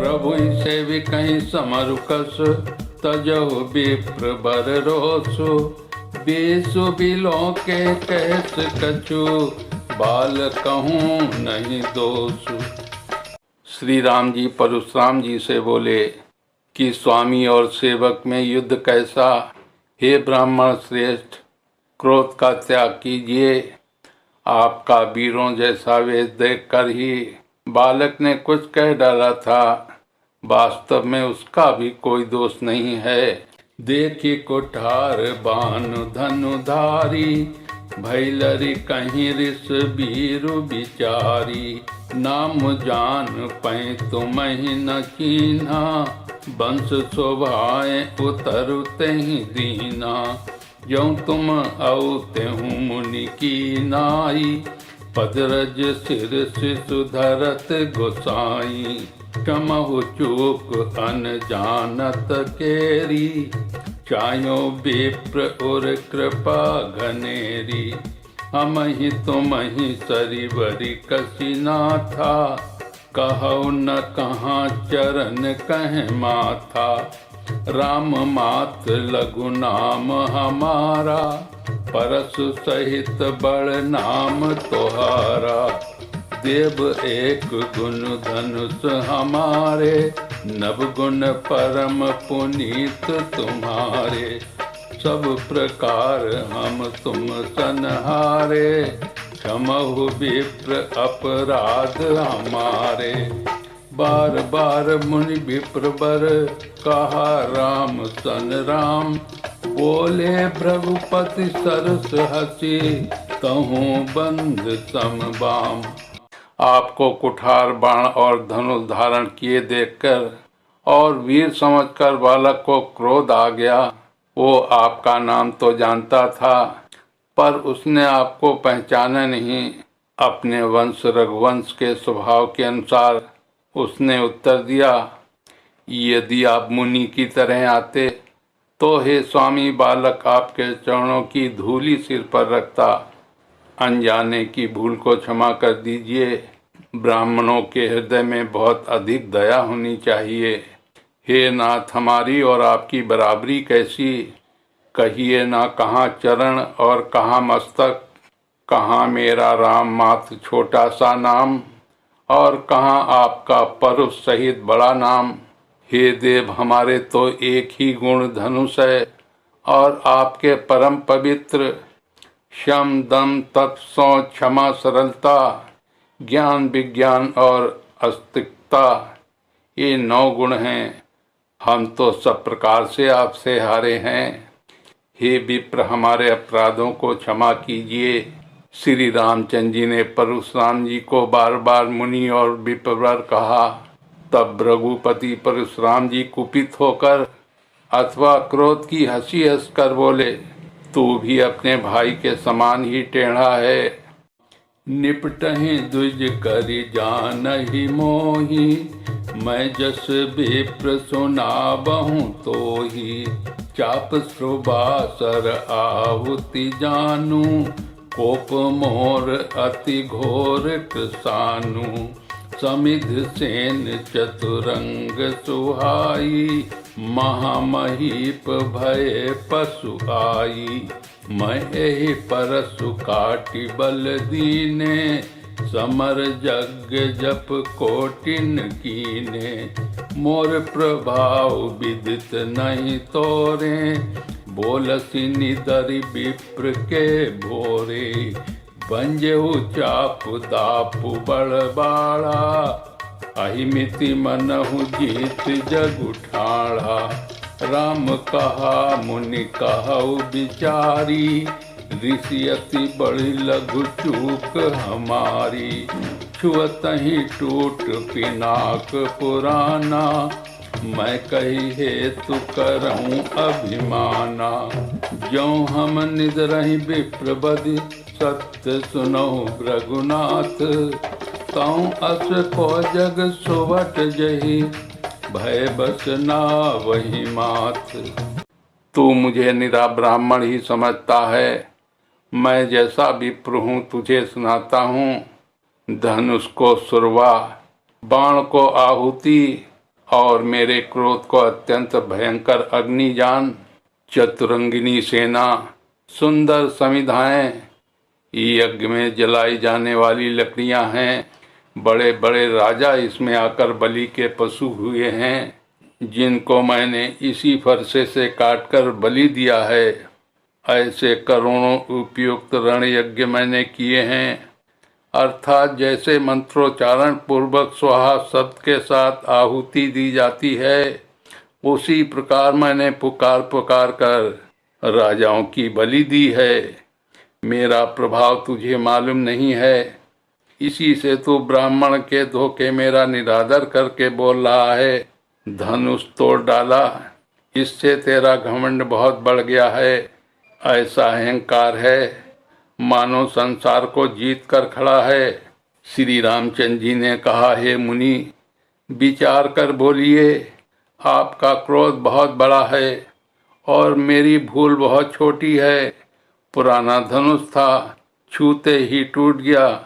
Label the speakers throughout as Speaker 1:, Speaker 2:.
Speaker 1: प्रभु सेवि कहीं समरुकस, तजहु विप्र बर रोसु। बीसु बिलो के कहस कछु, बाल कहूँ नहीं दोषु। श्री राम जी परशुराम जी से बोले कि स्वामी और सेवक में युद्ध कैसा। हे ब्राह्मण श्रेष्ठ, क्रोध का त्याग कीजिए। आपका वीरों जैसा वेश देखकर ही बालक ने कुछ कह डाला था, वास्तव में उसका भी कोई दोष नहीं है। देखी कुठार बानु धनुधारी, भैलरी कहीं ऋष वीरु विचारी। नाम जान पै तुम ही न कीन्हा, वंश शोभाए उतरते ही दीना। जो तुम औते हूँ मुनि की नाई, पदरज सिर शिशु धरत गोसाई। क्षमहु चूक अनजानत केरी, चायो विप्र उर कृपा घनेरी। हम ही तुम ही सरिवरी कसिना था, कहु न कहाँ चरण कह माथा। राम मात लघु नाम हमारा, परशु सहित बड़ नाम तोहारा। देव एक गुण धनुष हमारे, नव गुण परम पुनीत तुम्हारे। सब प्रकार हम तुम सनहारे, क्षमहु विप्र अपराध हमारे। बार बार मुनि विप्र बर, कहा राम सन राम। बोले भृगुपति सरस हसी, तहु बंध समबाम। आपको कुठार बाण और धनुष धारण किए देखकर और वीर समझकर बालक को क्रोध आ गया। वो आपका नाम तो जानता था, पर उसने आपको पहचाना नहीं। अपने वंश रघुवंश के स्वभाव के अनुसार उसने उत्तर दिया, यदि आप मुनि की तरह आते तो हे स्वामी, बालक आपके चरणों की धूली सिर पर रखता। अनजाने की भूल को क्षमा कर दीजिए। ब्राह्मणों के हृदय में बहुत अधिक दया होनी चाहिए। हे नाथ, हमारी और आपकी बराबरी कैसी। कहिए ना, कहाँ चरण और कहाँ मस्तक, कहाँ मेरा राम मात्र छोटा सा नाम, और कहाँ आपका परुष सहित बड़ा नाम। हे देव, हमारे तो एक ही गुण धनुष है, और आपके परम पवित्र शम दम तप सौ क्षमा सरलता, ज्ञान विज्ञान और अस्तिकता, ये 9 गुण हैं। हम तो सब प्रकार से आपसे हारे हैं। हे विप्र, हमारे अपराधों को क्षमा कीजिए। श्री रामचंद्र जी ने परशुराम जी को बार बार मुनि और विप्रवर कहा। तब रघुपति परशुराम जी कुपित होकर अथवा क्रोध की हंसी हंसकर बोले, तू भी अपने भाई के समान ही टेढ़ा है। निपटहि द्विज करि जानहि मोहि, मैं जस विप्र सुनाबहु तोहि। चाप श्रुबासर आहुति जानू, कोप मोर अति घोर कृसानु। समिध सेन चतुरंग सुहाई, महामहीप भय पशु आई। मैं एहि परशु काटि बल दीने, समर जग जप कोटिन कीने। मोर प्रभाव विदित नहीं तोरे, बोलसी निदरि विप्र के भोरे। बंजेहु चाप दापु बड़बाड़ा, अहिमिति मनहु जीत जग उठाड़ा। राम कहा मुनि कहु विचारी, ऋषि अति बड़ी लघु चूक हमारी। छुअतहि टूट पिनाक पुराना, मैं कही हेतु करऊं अभिमाना। ज्यों हम निदरहि विप्र बदि, सत्य सुनहु रघुनाथ। तऊं अस को जग सुवट जही, भय बस ना वही माथ। तू मुझे निरा ब्राह्मण ही समझता है। मैं जैसा विप्र हूँ तुझे सुनाता हूँ। धनुष को सुरवा, बाण को आहुति, और मेरे क्रोध को अत्यंत भयंकर अग्नि जान। चतुरंगिनी सेना, सुंदर समिधाएं, यज्ञ में जलाई जाने वाली लकड़ियां हैं। बड़े बड़े राजा इसमें आकर बलि के पशु हुए हैं, जिनको मैंने इसी फरसे से काटकर बलि दिया है। ऐसे करोड़ों उपयुक्त रण यज्ञ मैंने किए हैं, अर्थात जैसे मंत्रोच्चारण पूर्वक स्वाहा शब्द के साथ आहुति दी जाती है, उसी प्रकार मैंने पुकार पुकार कर राजाओं की बलि दी है। मेरा प्रभाव तुझे मालूम नहीं है, इसी से तू ब्राह्मण के धोखे मेरा निरादर करके बोल रहा है। धनुष तोड़ डाला, इससे तेरा घमंड बहुत बढ़ गया है। ऐसा अहंकार है मानो संसार को जीत कर खड़ा है। श्री रामचंद्र जी ने कहा, हे मुनि, विचार कर बोलिए, आपका क्रोध बहुत बड़ा है और मेरी भूल बहुत छोटी है। पुराना धनुष था, छूते ही टूट गया,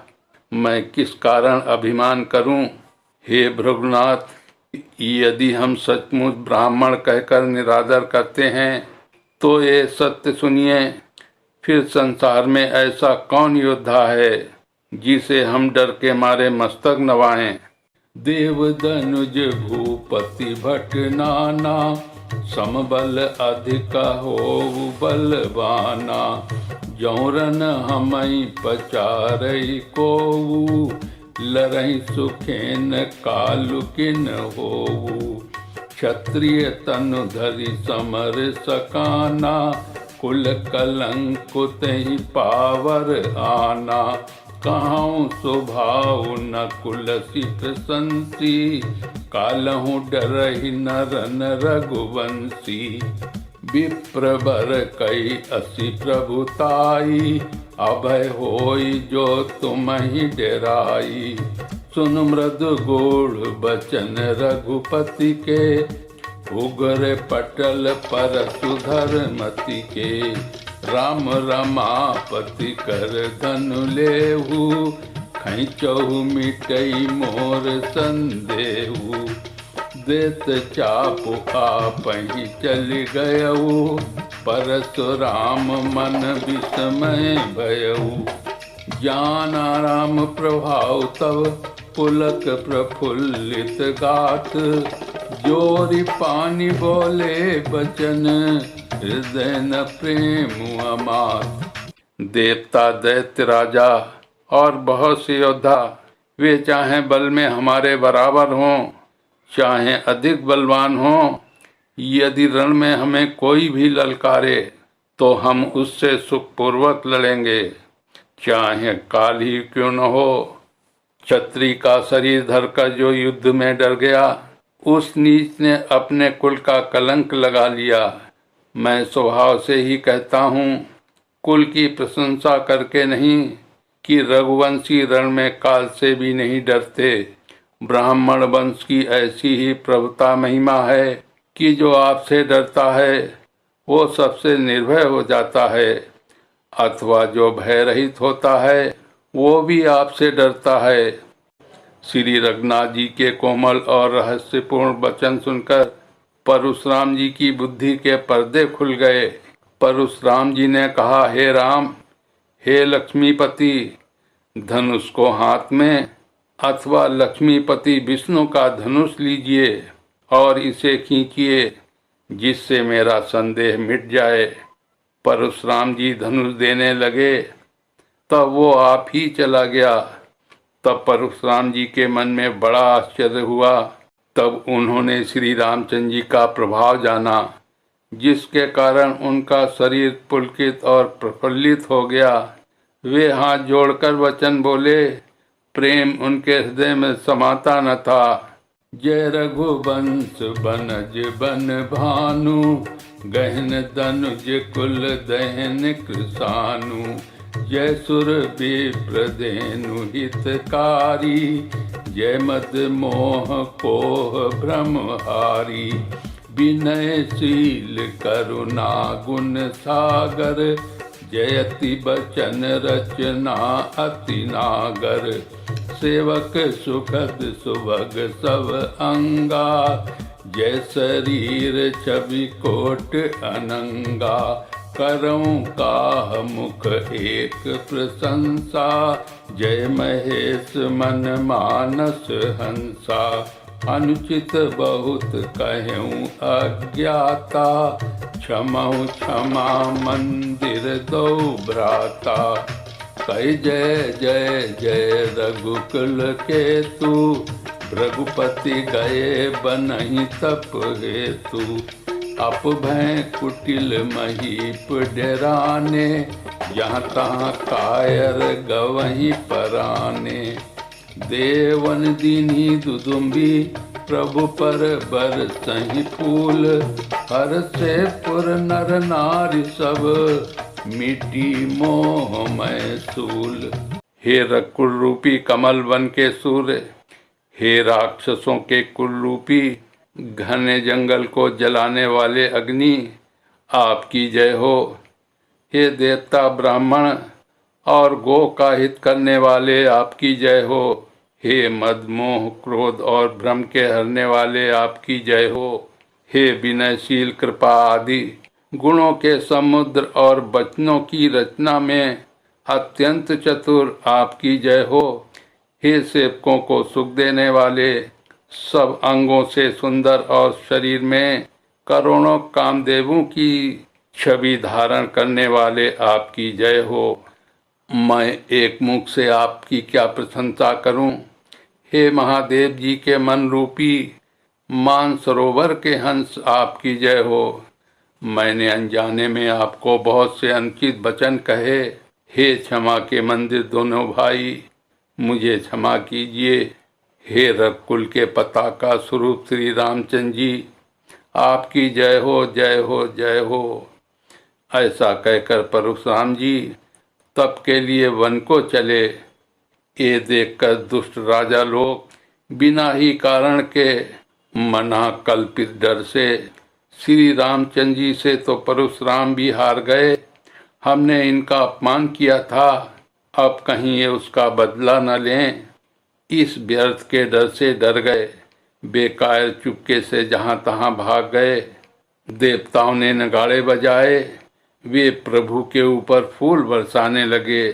Speaker 1: मैं किस कारण अभिमान करूं? हे भृगुनाथ, यदि हम सचमुच ब्राह्मण कहकर निरादर करते हैं तो ये सत्य सुनिए, फिर संसार में ऐसा कौन योद्धा है जिसे हम डर के मारे मस्तक नवाएं? देव धनुज भूपति भट नाना, समबल अधिक हो बलवाना। जौरन हमई पचारई कोऊ, लरई सुखेन कालुकिन होऊ। क्षत्रिय तनु धरि समर सकाना, कुल कलंकुत ही पावर आना। कहाऊँ स्वभाव न कुलसी प्रशंसी, कालहूँ डरहि नरन रघुवंशी। विप्रवर कई असी प्रभुताई, अभय होई जो तुम्हि डेराई। सुन मृदु गूढ़ बचन रघुपति के, उग्र पटल पर सुधर मति के। राम रमापति कर धनु लेहु, खैचहु मिटई मोर संदेहु। देत चापु आपहि चल गयऊ, परशुराम मन विस्मय भयऊ। जाना राम प्रभाव तब पुलक प्रफुल्लित गात, जोरी पानी बोले बचन हृदय न प्रेम अमात। देवता, दैत्य, राजा और बहुत से योद्धा, वे चाहे बल में हमारे बराबर हों, चाहे अधिक बलवान हों, यदि रण में हमें कोई भी ललकारे तो हम उससे सुखपूर्वक लड़ेंगे, चाहे काल ही क्यों न हो। क्षत्रिय का शरीर धरकर जो युद्ध में डर गया, उस नीच ने अपने कुल का कलंक लगा लिया। मैं स्वभाव से ही कहता हूँ, कुल की प्रशंसा करके नहीं, कि रघुवंशी रण में काल से भी नहीं डरते। ब्राह्मण वंश की ऐसी ही प्रभुता महिमा है कि जो आपसे डरता है वो सबसे निर्भय हो जाता है, अथवा जो भय रहित होता है वो भी आपसे डरता है। श्री रघुनाथ जी के कोमल और रहस्यपूर्ण वचन सुनकर परशुराम जी की बुद्धि के पर्दे खुल गए। परशुराम जी ने कहा, हे राम, हे लक्ष्मीपति, धनुष को हाथ में अथवा लक्ष्मीपति विष्णु का धनुष लीजिए और इसे खींचिए, जिससे मेरा संदेह मिट जाए। परशुराम जी धनुष देने लगे, तब वो आप ही चला गया। तब परशुराम जी के मन में बड़ा आश्चर्य हुआ। तब उन्होंने श्री रामचंद्र जी का प्रभाव जाना, जिसके कारण उनका शरीर पुलकित और प्रफुल्लित हो गया। वे हाथ जोड़कर वचन बोले, प्रेम उनके हृदय में समाता न था। जय रघुवंश बनज बन भानु, गहन दनुज कुल दहन कृसानु। जय सुर विप्रधेनु हितकारी, जय मद मोह कोह भ्रमहारी। विनयशील करुणा गुण सागर, जयति बचन रचना अति नागर। सेवक सुखद सुभग सब अंगा, जय शरीर छवि कोट अनंगा। करऊं काह मुख एक प्रशंसा, जय महेश मन मानस हंसा। अनुचित बहुत कहूँ अज्ञाता, क्षमऊ क्षमा मंदिर दो भ्राता। कई जय जय जय रघुकुल केतु, रघुपति गए बनहि तप हेतु। अपभय कुटिल महीप डेराने, यहाँ तहाँ कायर गवहीं पराने। देवन दीन्ही दुदुम्बी, प्रभु पर बरसहि फूल। हर से पुर नर नारी सब, मिटी मोहमय सूल। हे रकुल रूपी कमल वन के सूर्य, हे राक्षसों के कुल रूपी घने जंगल को जलाने वाले अग्नि, आपकी जय हो। हे देवता ब्राह्मण और गो का हित करने वाले, आपकी जय हो। हे मद मोह क्रोध और भ्रम के हरने वाले, आपकी जय हो। हे विनयशील कृपा आदि गुणों के समुद्र और वचनों की रचना में अत्यंत चतुर, आपकी जय हो। हे सेवकों को सुख देने वाले, सब अंगों से सुंदर और शरीर में करोड़ों कामदेवों की छवि धारण करने वाले, आपकी जय हो। मैं एक मुख से आपकी क्या प्रशंसा करूं। हे महादेव जी के मन रूपी मानसरोवर के हंस, आपकी जय हो। मैंने अनजाने में आपको बहुत से अनुचित वचन कहे। हे क्षमा के मंदिर दोनों भाई, मुझे क्षमा कीजिए। हे रघुकुल के पताका स्वरूप श्री रामचंद्र जी, आपकी जय हो जय हो जय हो। ऐसा कहकर परशुराम जी तप के लिए वन को चले। ये देखकर दुष्ट राजा लोग बिना ही कारण के मना कल्पित डर से श्री रामचंद्र जी से तो परशुराम भी हार गए। हमने इनका अपमान किया था, अब कहीं ये उसका बदला न लें, इस व्यर्थ के डर से डर गए। बेकायर चुपके से जहां तहां भाग गए। देवताओं ने नगाड़े बजाए, वे प्रभु के ऊपर फूल बरसाने लगे।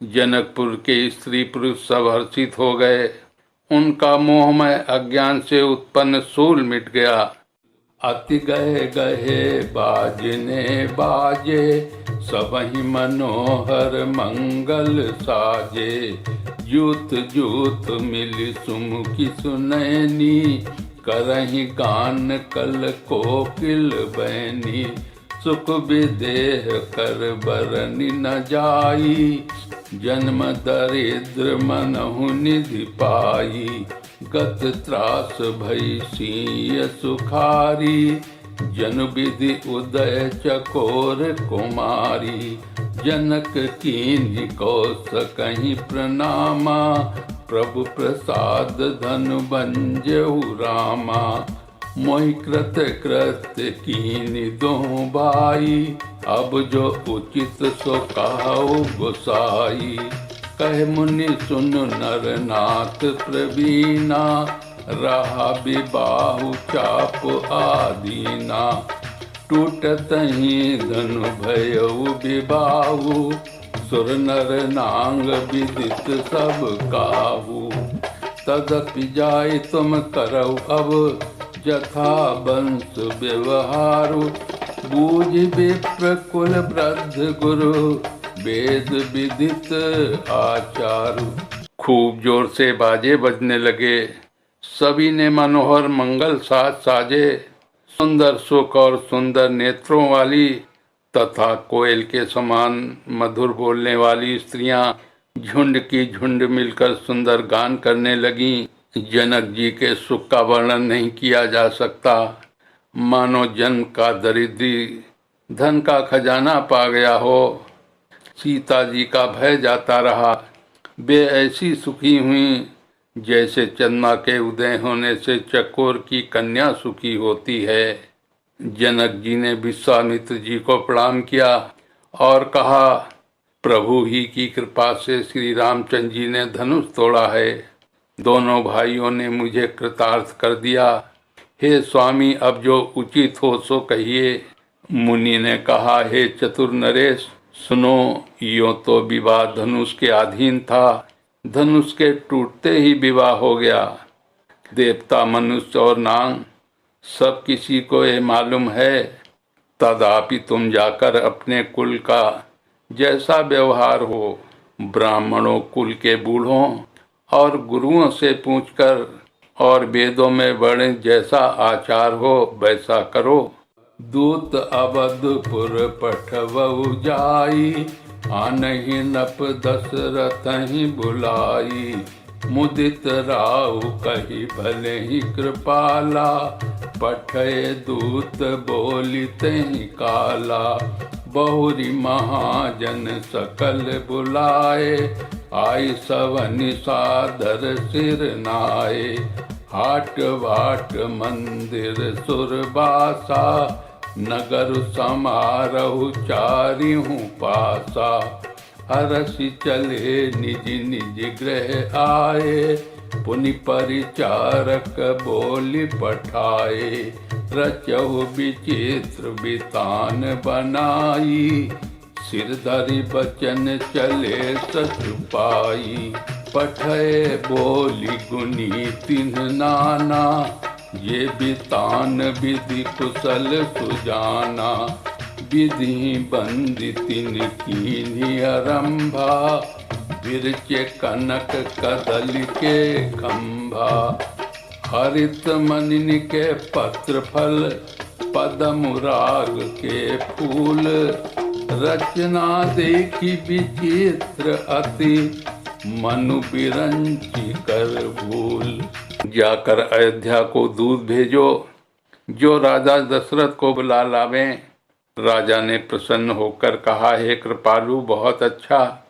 Speaker 1: जनकपुर के स्त्री पुरुष सब हर्षित हो गए। उनका मोहमय अज्ञान से उत्पन्न शूल मिट गया। अति गहे गहे बाजने बाजे, सबहि मनोहर मंगल साजे। जूत जूत मिली सुमुखी सुनैनी, करहि गान कल कोकिल बैनी। सुख विदेह कर बरनि न जाई, जन्म दरिद्र मनहु निधि पाई। गत त्रास भई सिय सुखारी, जन विधि उदय चकोर कुमारी। जनक कीन्हि कौसकहि प्रणामा, प्रभु प्रसाद धन बंजहु रामा। मोहि कृत कृत्य कीन्हि दोहु भाई, अब जो उचित सो कहु गोसाई। कह मुनि सुन नर नाथ प्रवीणा, रहा विबाहु चाप आदीना। टूटत ही धनु भयउ विबाहु, सुर नर नांग विदित सब काहू। तदपि जाय तुम करऊ अब, जथा वंश व्यवहारु। बूझ विप्र कुल वृद्ध गुरु, वेद विदित आचारु। खूब जोर से बाजे बजने लगे। सभी ने मनोहर मंगल साज साजे। सुंदर सुख और सुंदर नेत्रों वाली तथा कोयल के समान मधुर बोलने वाली स्त्रियां झुंड की झुंड मिलकर सुंदर गान करने लगीं। जनक जी के सुख का वर्णन नहीं किया जा सकता। मानो जन्म का दरिद्री धन का खजाना पा गया हो। सीता जी का भय जाता रहा। वे ऐसी सुखी हुई जैसे चंद्रमा के उदय होने से चकोर की कन्या सुखी होती है। जनक जी ने विश्वामित्र जी को प्रणाम किया और कहा, प्रभु ही की कृपा से श्री रामचंद्र जी ने धनुष तोड़ा है। दोनों भाइयों ने मुझे कृतार्थ कर दिया। हे स्वामी, अब जो उचित हो सो कहिए। मुनि ने कहा, हे चतुर नरेश, सुनो, यो तो विवाह धनुष के अधीन था, धनुष के टूटते ही विवाह हो गया। देवता, मनुष्य और नाग सब किसी को ये मालूम है। तथापि तुम जाकर अपने कुल का जैसा व्यवहार हो, ब्राह्मणों, कुल के बूढ़ों और गुरुओं से पूछकर, और वेदों में वर्णित जैसा आचार हो वैसा करो। दूत अवधपुर पठवऊ जाई, आनहि नप दशरथ ही बुलाई। मुदित राउ कही भले ही कृपाला, पठय दूत बोलिते ही काला। बहुरी महाजन सकल बुलाए, आई सवनि सादर सिर नाए। हाट वाट मंदिर सुरबासा, नगर समारहु चारिहु पासा। हरषि चले निज निज गृह आए, पुनि परिचारक बोली पठाए। रचहु विचित्र बितान बनाई, सिर धरि बचन चले सचुपाई। पठय बोली गुनी तिन्ह नाना, ये बितान विधि कुशल सुजाना। विधि बंदी तिन कीन्ही आरंभा, विरचे कनक कदली के खंभा। हरित मनिन के पत्र फल, पदमुराग के फूल। रचना देखी विचित्र अति, मनु बिरंची कर भूल। जाकर अयोध्या को दूत भेजो, जो राजा दशरथ को बुला लावें। राजा ने प्रसन्न होकर कहा, हे कृपालु, बहुत अच्छा।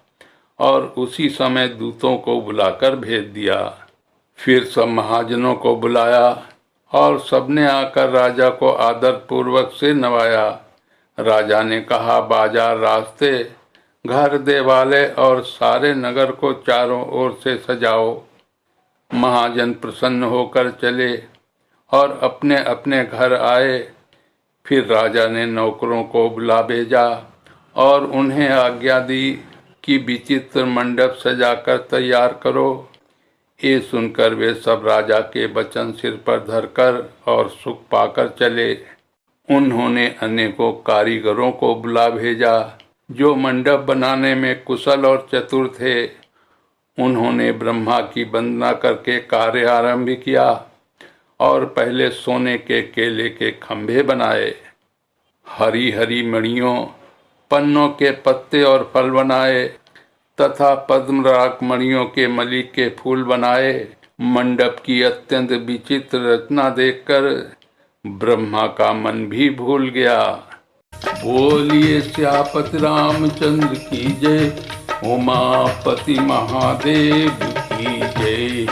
Speaker 1: और उसी समय दूतों को बुलाकर भेज दिया। फिर सब महाजनों को बुलाया और सबने आकर राजा को आदर पूर्वक से नवाया। राजा ने कहा, बाजार, रास्ते, घर, देवालय और सारे नगर को चारों ओर से सजाओ। महाजन प्रसन्न होकर चले और अपने अपने घर आए। फिर राजा ने नौकरों को बुला भेजा और उन्हें आज्ञा दी कि विचित्र मंडप सजाकर तैयार करो। ये सुनकर वे सब राजा के वचन सिर पर धरकर और सुख पाकर चले। उन्होंने अनेकों कारीगरों को बुला भेजा, जो मंडप बनाने में कुशल और चतुर थे। उन्होंने ब्रह्मा की वंदना करके कार्य आरंभ किया और पहले सोने के केले के खंभे बनाए, हरी हरी मणियों, पन्नों के पत्ते और फल बनाए तथा पद्मराग मणियों के मलि के फूल बनाए। मंडप की अत्यंत विचित्र रचना देखकर ब्रह्मा का मन भी भूल गया। बोलिए श्यापति रामचंद्र की जय, उमापति महादेव की जय।